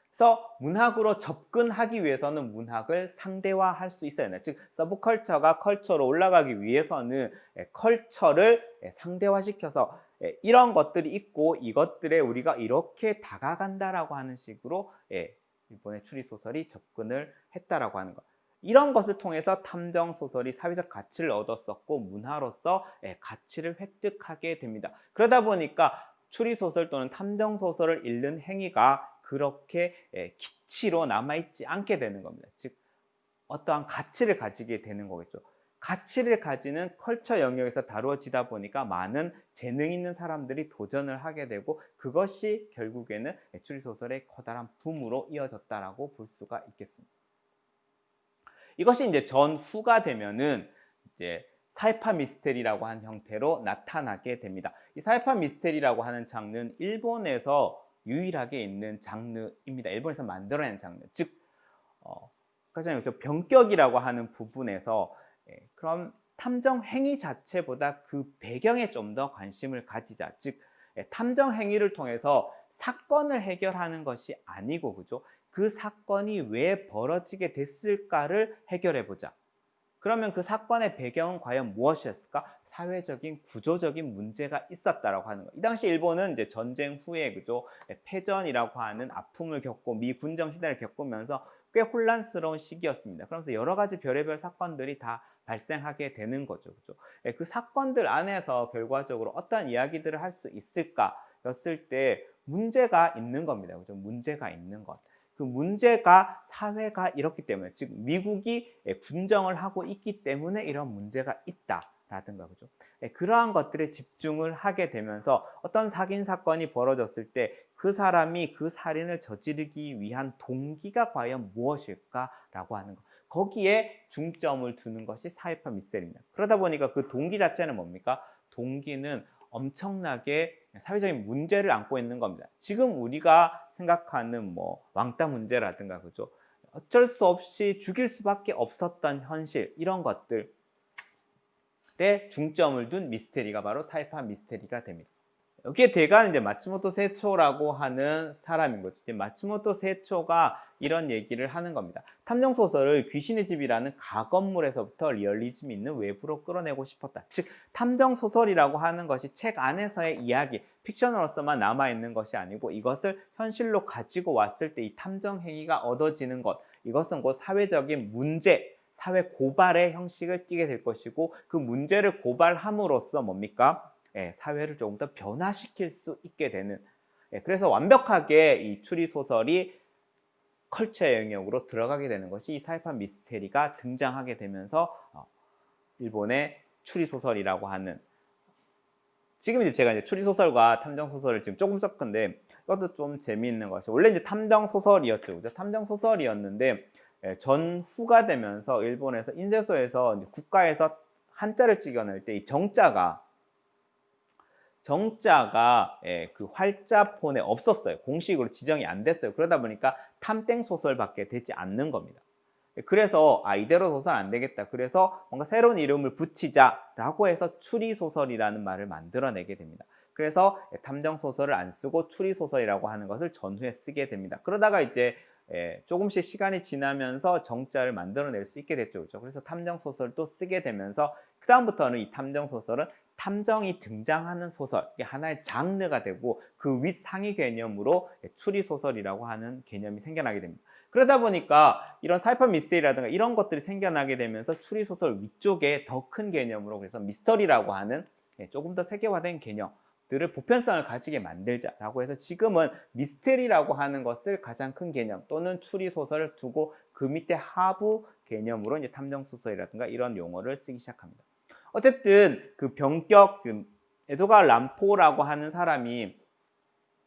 그래서 문학으로 접근하기 위해서는 문학을 상대화할 수 있어야 해요. 즉 서브컬처가 컬처로 올라가기 위해서는 컬처를 상대화시켜서 이런 것들이 있고 이것들에 우리가 이렇게 다가간다라고 하는 식으로 일본의 추리소설이 접근을 했다라고 하는 것. 이런 것을 통해서 탐정소설이 사회적 가치를 얻었었고 문화로서 가치를 획득하게 됩니다. 그러다 보니까 추리소설 또는 탐정소설을 읽는 행위가 그렇게 기치로 남아있지 않게 되는 겁니다. 즉 어떠한 가치를 가지게 되는 거겠죠. 가치를 가지는 컬처 영역에서 다루어지다 보니까 많은 재능 있는 사람들이 도전을 하게 되고 그것이 결국에는 추리소설의 커다란 붐으로 이어졌다라고 볼 수가 있겠습니다. 이것이 이제 전후가 되면은 이제 사이파 미스테리라고 하는 형태로 나타나게 됩니다. 이 사이파 미스테리라고 하는 장르는 일본에서 유일하게 있는 장르입니다. 일본에서 만들어낸 장르. 즉, 가장 여기서 변격이라고 하는 부분에서 그럼 탐정 행위 자체보다 그 배경에 좀 더 관심을 가지자. 즉, 탐정 행위를 통해서 사건을 해결하는 것이 아니고, 그죠? 그 사건이 왜 벌어지게 됐을까를 해결해 보자. 그러면 그 사건의 배경은 과연 무엇이었을까? 사회적인 구조적인 문제가 있었다라고 하는 거예요. 이 당시 일본은 이제 전쟁 후에, 그죠? 패전이라고 하는 아픔을 겪고 미 군정 시대를 겪으면서 꽤 혼란스러운 시기였습니다. 그러면서 여러 가지 별의별 사건들이 다 발생하게 되는 거죠. 그죠? 그 사건들 안에서 결과적으로 어떤 이야기들을 할 수 있을까였을 때 문제가 있는 겁니다. 그죠? 문제가 있는 것. 그 문제가 사회가 이렇기 때문에, 즉 미국이 군정을 하고 있기 때문에 이런 문제가 있다라든가, 그죠? 그러한 것들에 집중을 하게 되면서 어떤 살인 사건이 벌어졌을 때 그 사람이 그 살인을 저지르기 위한 동기가 과연 무엇일까라고 하는 것. 거기에 중점을 두는 것이 사이파 미스테리입니다. 그러다 보니까 그 동기 자체는 뭡니까? 동기는 엄청나게 사회적인 문제를 안고 있는 겁니다. 지금 우리가 생각하는 뭐 왕따 문제라든가, 그죠? 어쩔 수 없이 죽일 수밖에 없었던 현실, 이런 것들에 중점을 둔 미스테리가 바로 사이파 미스테리가 됩니다. 여기에 대가는 이제 마츠모토 세초라고 하는 사람인 거죠. 마츠모토 세초가 이런 얘기를 하는 겁니다. 탐정 소설을 귀신의 집이라는 가건물에서부터 리얼리즘 있는 외부로 끌어내고 싶었다. 즉 탐정 소설이라고 하는 것이 책 안에서의 이야기, 픽션으로서만 남아 있는 것이 아니고 이것을 현실로 가지고 왔을 때 이 탐정 행위가 얻어지는 것, 이것은 곧 사회적인 문제, 사회 고발의 형식을 띠게 될 것이고 그 문제를 고발함으로써 뭡니까? 사회를 조금 더 변화시킬 수 있게 되는, 그래서 완벽하게 이 추리 소설이 컬처의 영역으로 들어가게 되는 것이 이 사이파 미스테리가 등장하게 되면서 일본의 추리 소설이라고 하는, 지금 이제 제가 이제 추리 소설과 탐정 소설을 지금 조금 섞은데 이것도 좀 재미있는 것이, 원래 이제 탐정 소설이었죠, 그죠? 탐정 소설이었는데 전후가 되면서 일본에서 인쇄소에서 국가에서 한자를 찍어낼 때 이 정자가 그 활자폰에 없었어요. 공식으로 지정이 안 됐어요. 그러다 보니까 탐땡 소설밖에 되지 않는 겁니다. 그래서 이대로 소설 안 되겠다. 그래서 뭔가 새로운 이름을 붙이자라고 해서 추리소설이라는 말을 만들어내게 됩니다. 그래서 탐정 소설을 안 쓰고 추리소설이라고 하는 것을 전후에 쓰게 됩니다. 그러다가 이제 조금씩 시간이 지나면서 정자를 만들어낼 수 있게 됐죠. 그렇죠? 그래서 탐정 소설도 쓰게 되면서 그 다음부터는 이 탐정 소설은 탐정이 등장하는 소설, 이게 하나의 장르가 되고 그 윗상위 개념으로 추리 소설이라고 하는 개념이 생겨나게 됩니다. 그러다 보니까 이런 사이퍼 미스테리라든가 이런 것들이 생겨나게 되면서 추리 소설 위쪽에 더 큰 개념으로, 그래서 미스터리라고 하는 조금 더 세계화된 개념들을 보편성을 가지게 만들자라고 해서 지금은 미스테리라고 하는 것을 가장 큰 개념 또는 추리 소설을 두고 그 밑에 하부 개념으로 이제 탐정 소설이라든가 이런 용어를 쓰기 시작합니다. 어쨌든 그 변격, 에드가 람포라고 하는 사람이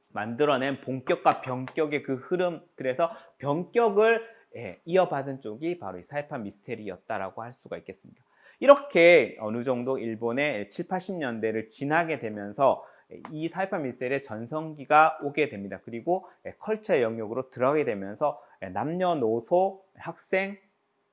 만들어낸 본격과 변격의 그 흐름들에서 변격을 이어받은 쪽이 바로 이 사이판 미스테리였다라고 할 수가 있겠습니다. 이렇게 어느 정도 일본의 7, 80년대를 지나게 되면서 이 사이판 미스테리의 전성기가 오게 됩니다. 그리고 컬처의 영역으로 들어가게 되면서 남녀노소, 학생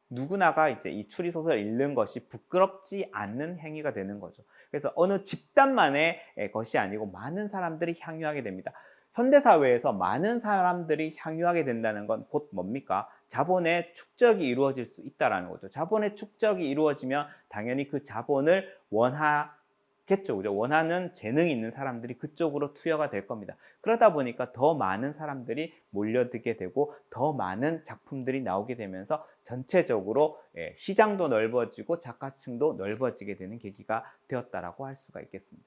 누구나가 이제 이 추리 소설을 읽는 것이 부끄럽지 않는 행위가 되는 거죠. 그래서 어느 집단만의 것이 아니고 많은 사람들이 향유하게 됩니다. 현대 사회에서 많은 사람들이 향유하게 된다는 건 곧 뭡니까? 자본의 축적이 이루어질 수 있다라는 거죠. 자본의 축적이 이루어지면 당연히 그 자본을 원하겠죠. 그죠? 원하는 재능이 있는 사람들이 그쪽으로 투여가 될 겁니다. 그러다 보니까 더 많은 사람들이 몰려들게 되고 더 많은 작품들이 나오게 되면서 전체적으로 시장도 넓어지고 작가층도 넓어지게 되는 계기가 되었다라고 할 수가 있겠습니다.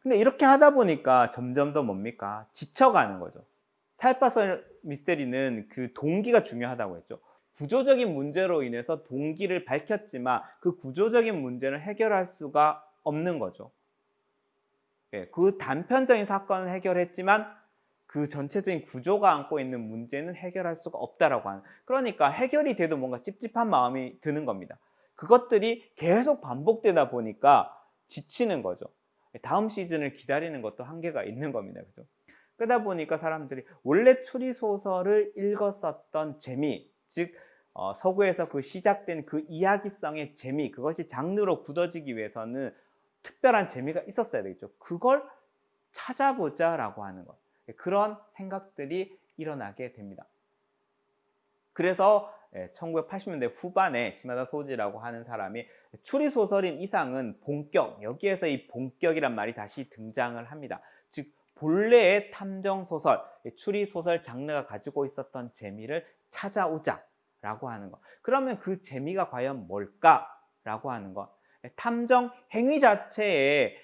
근데 이렇게 하다 보니까 점점 더 뭡니까? 지쳐가는 거죠. 사이판 미스테리는 그 동기가 중요하다고 했죠. 구조적인 문제로 인해서 동기를 밝혔지만 그 구조적인 문제를 해결할 수가 없는 거죠. 그 단편적인 사건은 해결했지만 그 전체적인 구조가 안고 있는 문제는 해결할 수가 없다라고 하는, 그러니까 해결이 돼도 뭔가 찝찝한 마음이 드는 겁니다. 그것들이 계속 반복되다 보니까 지치는 거죠. 다음 시즌을 기다리는 것도 한계가 있는 겁니다. 그죠? 그러다 보니까 사람들이 원래 추리 소설을 읽었었던 재미, 즉 서구에서 그 시작된 그 이야기성의 재미, 그것이 장르로 굳어지기 위해서는 특별한 재미가 있었어야 되겠죠. 그걸 찾아보자라고 하는 것. 그런 생각들이 일어나게 됩니다. 그래서 1980년대 후반에 시마다 소지라고 하는 사람이 추리소설인 이상은 본격, 여기에서 이 본격이란 말이 다시 등장을 합니다. 즉 본래의 탐정소설, 추리소설 장르가 가지고 있었던 재미를 찾아오자라고 하는 것. 그러면 그 재미가 과연 뭘까라고 하는 것. 탐정 행위 자체에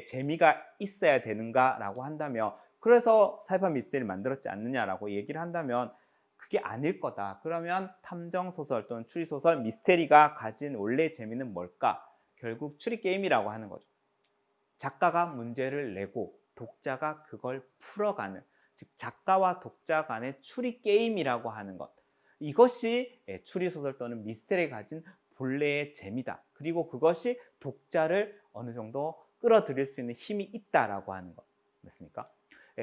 재미가 있어야 되는가라고 한다면, 그래서 사이판 미스테리를 만들었지 않느냐라고 얘기를 한다면 그게 아닐 거다. 그러면 탐정소설 또는 추리소설, 미스테리가 가진 원래 재미는 뭘까? 결국 추리게임이라고 하는 거죠. 작가가 문제를 내고 독자가 그걸 풀어가는, 즉 작가와 독자 간의 추리게임이라고 하는 것. 이것이 추리소설 또는 미스테리가 가진 본래의 재미다. 그리고 그것이 독자를 어느 정도 끌어들일 수 있는 힘이 있다라고 하는 것. 맞습니까?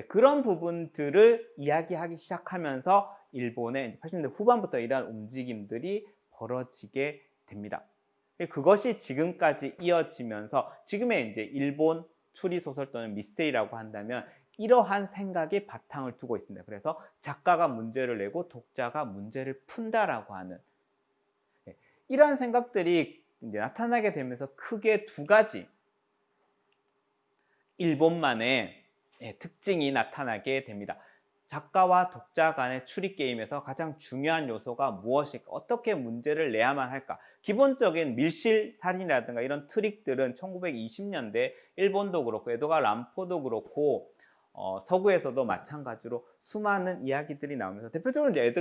그런 부분들을 이야기하기 시작하면서 일본의 80년대 후반부터 이러한 움직임들이 벌어지게 됩니다. 그것이 지금까지 이어지면서 지금의 이제 일본 추리소설 또는 미스테리라고 한다면 이러한 생각에 바탕을 두고 있습니다. 그래서 작가가 문제를 내고 독자가 문제를 푼다라고 하는 이러한 생각들이 이제 나타나게 되면서 크게 두 가지 일본만의 특징이 나타나게 됩니다. 작가와 독자 간의 추리 게임에서 가장 중요한 요소가 무엇일까? 어떻게 문제를 내야만 할까? 기본적인 밀실살인이라든가 이런 트릭들은 1920년대 일본도 그렇고 에도가 람포도 그렇고 서구에서도 마찬가지로 수많은 이야기들이 나오면서 대표적으로 이제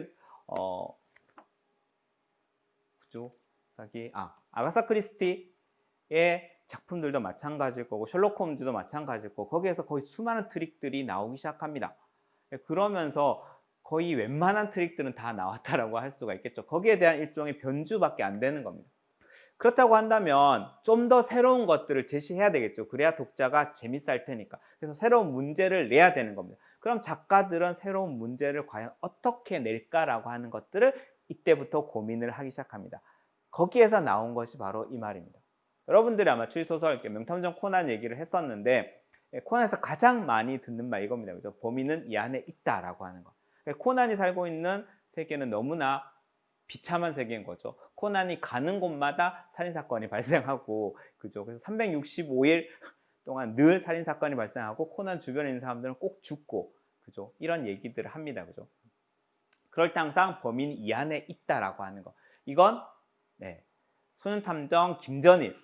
그죠? 아가사 크리스티의 작품들도 마찬가지일 거고 셜록 홈즈도 마찬가지일 거고 거기에서 거의 수많은 트릭들이 나오기 시작합니다. 그러면서 거의 웬만한 트릭들은 다 나왔다라고 할 수가 있겠죠. 거기에 대한 일종의 변주밖에 안 되는 겁니다. 그렇다고 한다면 좀 더 새로운 것들을 제시해야 되겠죠. 그래야 독자가 재밌어 할 테니까. 그래서 새로운 문제를 내야 되는 겁니다. 그럼 작가들은 새로운 문제를 과연 어떻게 낼까라고 하는 것들을 이때부터 고민을 하기 시작합니다. 거기에서 나온 것이 바로 이 말입니다. 여러분들이 아마 추리소설 명탐정 코난 얘기를 했었는데 코난에서 가장 많이 듣는 말 이겁니다. 그죠? 범인은 이 안에 있다라고 하는 거. 코난이 살고 있는 세계는 너무나 비참한 세계인 거죠. 코난이 가는 곳마다 살인사건이 발생하고, 그죠? 그래서 365일 동안 늘 살인사건이 발생하고, 코난 주변에 있는 사람들은 꼭 죽고, 그죠? 이런 얘기들을 합니다. 그죠? 그럴 때 항상 범인이 이 안에 있다라고 하는 거. 이건, 소년탐정 김전일,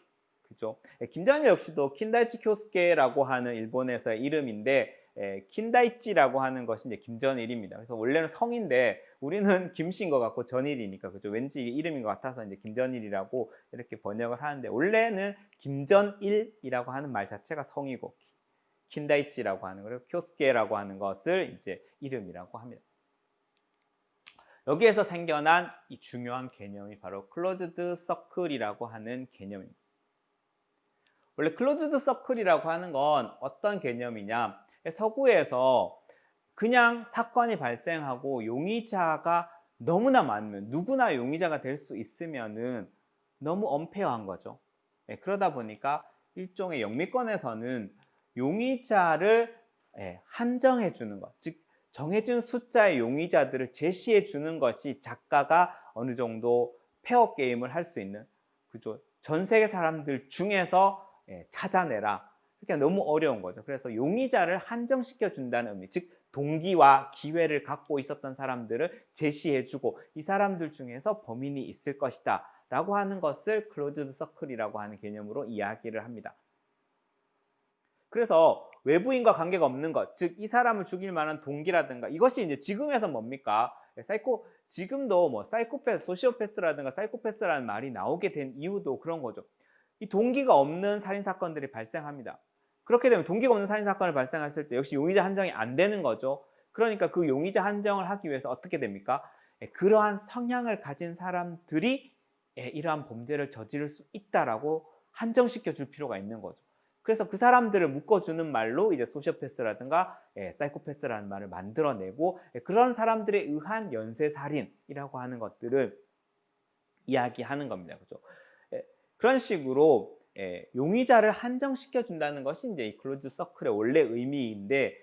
그죠? 김전일 역시도 킨다이치 쿄스케라고 하는 일본에서의 이름인데, 킨다이치라고 하는 것이 이제 김전일입니다. 그래서 원래는 성인데 우리는 김씨인 것 같고 전일이니까 그죠? 왠지 이게 이름인 것 같아서 이제 김전일이라고 이렇게 번역을 하는데 원래는 김전일이라고 하는 말 자체가 성이고 킨다이치라고 하는 거를 쿄스케라고 하는 것을 이제 이름이라고 합니다. 여기에서 생겨난 이 중요한 개념이 바로 클로즈드 서클이라고 하는 개념입니다. 원래 클로즈드 서클이라고 하는 건 어떤 개념이냐? 서구에서 그냥 사건이 발생하고 용의자가 너무나 많으면 누구나 용의자가 될 수 있으면은 너무 엄폐한 거죠. 그러다 보니까 일종의 영미권에서는 용의자를 한정해 주는 것, 즉 정해진 숫자의 용의자들을 제시해 주는 것이 작가가 어느 정도 페어 게임을 할 수 있는, 그죠? 전 세계 사람들 중에서 찾아내라. 그러니까 너무 어려운 거죠. 그래서 용의자를 한정시켜 준다는 의미, 즉 동기와 기회를 갖고 있었던 사람들을 제시해 주고 이 사람들 중에서 범인이 있을 것이다 라고 하는 것을 클로즈드 서클이라고 하는 개념으로 이야기를 합니다. 그래서 외부인과 관계가 없는 것, 즉 이 사람을 죽일 만한 동기라든가, 이것이 이제 지금에서 뭡니까? 지금도 뭐 사이코패스, 소시오패스라든가 사이코패스라는 말이 나오게 된 이유도 그런 거죠. 이 동기가 없는 살인 사건들이 발생합니다. 그렇게 되면 동기가 없는 살인 사건을 발생했을 때 역시 용의자 한정이 안 되는 거죠. 그러니까 그 용의자 한정을 하기 위해서 어떻게 됩니까? 그러한 성향을 가진 사람들이 이러한 범죄를 저지를 수 있다라고 한정시켜 줄 필요가 있는 거죠. 그래서 그 사람들을 묶어주는 말로 이제 소시오패스라든가 사이코패스라는 말을 만들어내고 그런 사람들에 의한 연쇄살인이라고 하는 것들을 이야기하는 겁니다. 그죠? 그런 식으로 용의자를 한정시켜 준다는 것이 이제 이 클로즈 서클의 원래 의미인데,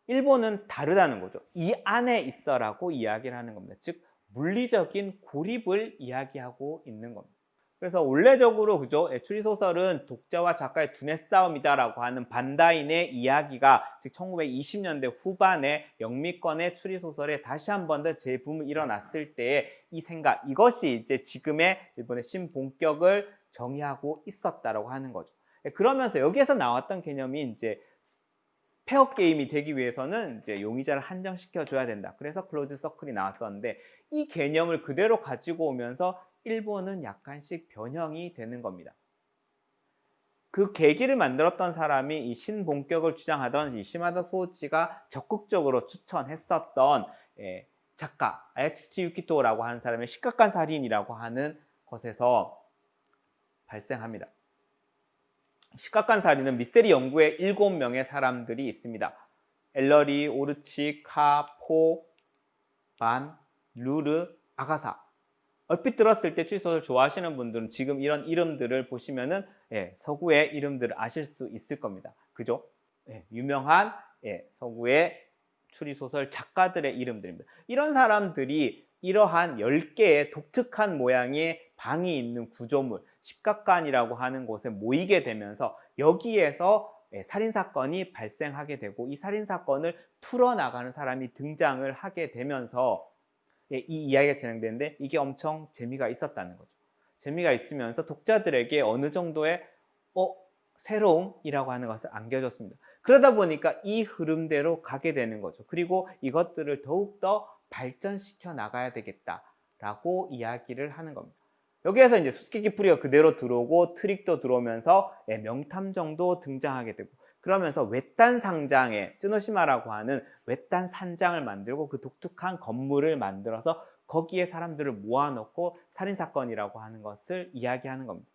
일본은 다르다는 거죠. 이 안에 있어라고 이야기를 하는 겁니다. 즉 물리적인 고립을 이야기하고 있는 겁니다. 그래서 원래적으로 그죠, 추리소설은 독자와 작가의 두뇌 싸움이다라고 하는 반다인의 이야기가 즉 1920년대 후반에 영미권의 추리소설에 다시 한 번 더 재붐이 일어났을 때의 이 생각, 이것이 이제 지금의 일본의 신본격을 정의하고 있었다라고 하는 거죠. 그러면서 여기에서 나왔던 개념이 이제 페어 게임이 되기 위해서는 이제 용의자를 한정시켜 줘야 된다. 그래서 클로즈 서클이 나왔었는데, 이 개념을 그대로 가지고 오면서 일본은 약간씩 변형이 되는 겁니다. 그 계기를 만들었던 사람이 이 신본격을 주장하던 이 시마다 소우치가 적극적으로 추천했었던 작가 아야츠치 유키토라고 하는 사람의 식각간 살인이라고 하는 것에서 발생합니다. 식각간 살인은 미스테리 연구에 7명의 사람들이 있습니다. 엘러리, 오르치, 카, 포, 반, 루르, 아가사. 얼핏 들었을 때 추리소설 좋아하시는 분들은 지금 이런 이름들을 보시면은 서구의 이름들을 아실 수 있을 겁니다. 그죠? 유명한 서구의 추리소설 작가들의 이름들입니다. 이런 사람들이 이러한 10개의 독특한 모양의 방이 있는 구조물, 십각관이라고 하는 곳에 모이게 되면서 여기에서 살인사건이 발생하게 되고 이 살인사건을 풀어나가는 사람이 등장을 하게 되면서 이 이야기가 진행되는데 이게 엄청 재미가 있었다는 거죠. 재미가 있으면서 독자들에게 어느 정도의 새로움이라고 하는 것을 안겨줬습니다. 그러다 보니까 이 흐름대로 가게 되는 거죠. 그리고 이것들을 더욱더 발전시켜 나가야 되겠다라고 이야기를 하는 겁니다. 여기에서 이제 수수께끼 풀이가 그대로 들어오고 트릭도 들어오면서 명탐정도 등장하게 되고, 그러면서 외딴 상장에 쯔노시마라고 하는 외딴 산장을 만들고 그 독특한 건물을 만들어서 거기에 사람들을 모아놓고 살인사건이라고 하는 것을 이야기하는 겁니다.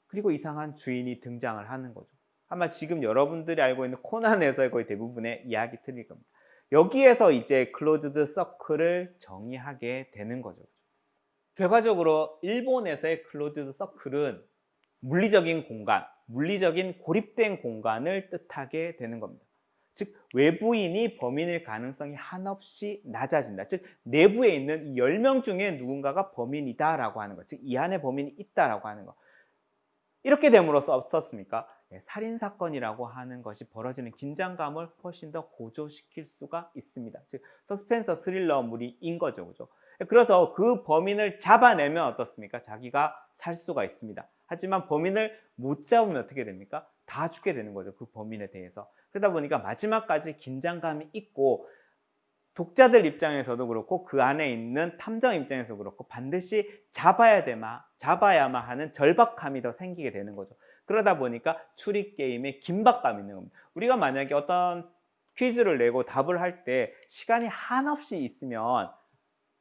그리고 이상한 주인이 등장을 하는 거죠. 아마 지금 여러분들이 알고 있는 코난에서의 거의 대부분의 이야기 틀릴 겁니다. 여기에서 이제 클로즈드 서클을 정의하게 되는 거죠. 결과적으로 일본에서의 클로즈드 서클은 물리적인 공간, 물리적인 고립된 공간을 뜻하게 되는 겁니다. 즉 외부인이 범인일 가능성이 한없이 낮아진다. 즉 내부에 있는 이 10명 중에 누군가가 범인이다라고 하는 것, 즉 이 안에 범인이 있다라고 하는 것. 이렇게 됨으로써 어떻습니까? 살인사건이라고 하는 것이 벌어지는 긴장감을 훨씬 더 고조시킬 수가 있습니다. 즉 서스펜서 스릴러물인 거죠. 그죠? 그래서 그 범인을 잡아내면 어떻습니까? 자기가 살 수가 있습니다. 하지만 범인을 못 잡으면 어떻게 됩니까? 다 죽게 되는 거죠. 그 범인에 대해서. 그러다 보니까 마지막까지 긴장감이 있고 독자들 입장에서도 그렇고 그 안에 있는 탐정 입장에서도 그렇고 반드시 잡아야만 하는 절박함이 더 생기게 되는 거죠. 그러다 보니까 추리 게임에 긴박감이 있는 겁니다. 우리가 만약에 어떤 퀴즈를 내고 답을 할 때 시간이 한없이 있으면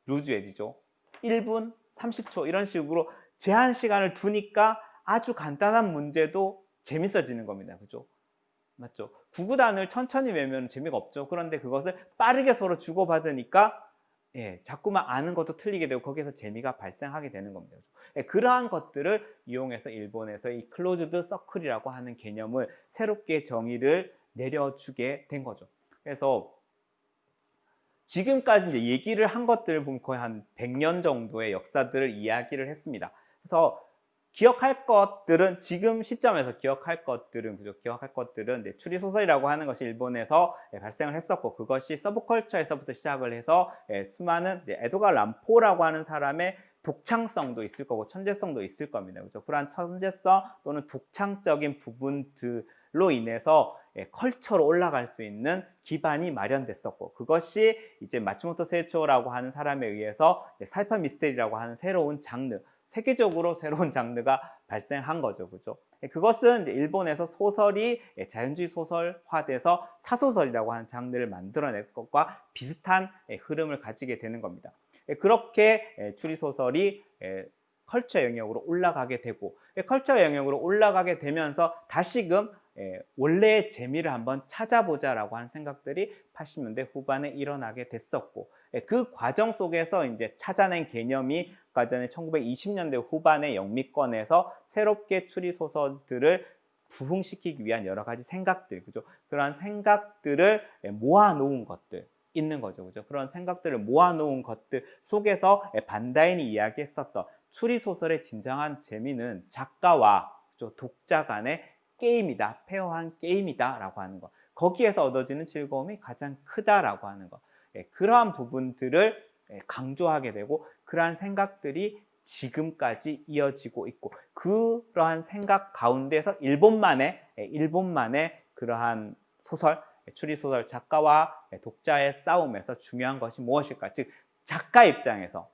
루즈해지죠. 1분 30초 이런 식으로 제한 시간을 두니까 아주 간단한 문제도 재밌어지는 겁니다. 그죠? 맞죠? 구구단을 천천히 외우면 재미가 없죠. 그런데 그것을 빠르게 서로 주고받으니까 예, 자꾸만 아는 것도 틀리게 되고 거기에서 재미가 발생하게 되는 겁니다. 예, 그러한 것들을 이용해서 일본에서 이 클로즈드 서클이라고 하는 개념을 새롭게 정의를 내려주게 된 거죠. 그래서 지금까지 이제 얘기를 한 것들을 보면 거의 한 100년 정도의 역사들을 이야기를 했습니다. 그래서 기억할 것들은 지금 시점에서 기억할 것들은 그죠? 기억할 것들은 네, 추리 소설이라고 하는 것이 일본에서 발생을 했었고 그것이 서브컬처에서부터 시작을 해서 수많은 에드가 람포라고 하는 사람의 독창성도 있을 거고 천재성도 있을 겁니다. 그죠? 그러한 천재성 또는 독창적인 부분들로 인해서 컬처로 올라갈 수 있는 기반이 마련됐었고 그것이 이제 마츠모토 세이초라고 하는 사람에 의해서 사이판 미스테리라고 하는 새로운 장르 세계적으로 새로운 장르가 발생한 거죠. 그죠? 그것은 일본에서 소설이 자연주의 소설화돼서 사소설이라고 하는 장르를 만들어낼 것과 비슷한 흐름을 가지게 되는 겁니다. 그렇게 추리소설이 컬처 영역으로 올라가게 되고 컬처 영역으로 올라가게 되면서 다시금 원래의 재미를 한번 찾아보자라고 하는 생각들이 80년대 후반에 일어나게 됐었고 그 과정 속에서 이제 찾아낸 개념이 아까 전에 1920년대 후반의 영미권에서 새롭게 추리 소설들을 부흥시키기 위한 여러 가지 생각들, 그죠? 그러한 생각들을 모아놓은 것들 있는 거죠, 그죠? 그런 생각들을 모아놓은 것들 속에서 반다인이 이야기했었던 추리 소설의 진정한 재미는 작가와 독자 간의 게임이다, 페어한 게임이다라고 하는 것. 거기에서 얻어지는 즐거움이 가장 크다라고 하는 것. 그러한 부분들을 강조하게 되고 그러한 생각들이 지금까지 이어지고 있고 그러한 생각 가운데서 일본만의 그러한 소설, 추리소설 작가와 독자의 싸움에서 중요한 것이 무엇일까? 즉 작가 입장에서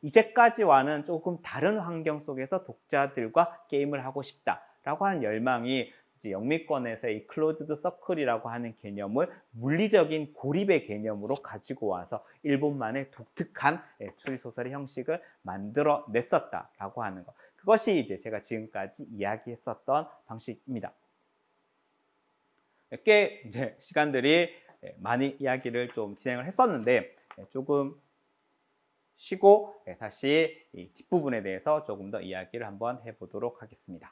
이제까지와는 조금 다른 환경 속에서 독자들과 게임을 하고 싶다라고 하는 열망이 이제 영미권에서 이 클로즈드 서클이라고 하는 개념을 물리적인 고립의 개념으로 가지고 와서 일본만의 독특한 추리소설의 형식을 만들어 냈었다라고 하는 것. 그것이 이제 제가 지금까지 이야기했었던 방식입니다. 꽤 이제 시간들이 많이 이야기를 좀 진행을 했었는데 조금 쉬고 다시 이 뒷부분에 대해서 조금 더 이야기를 한번 해보도록 하겠습니다.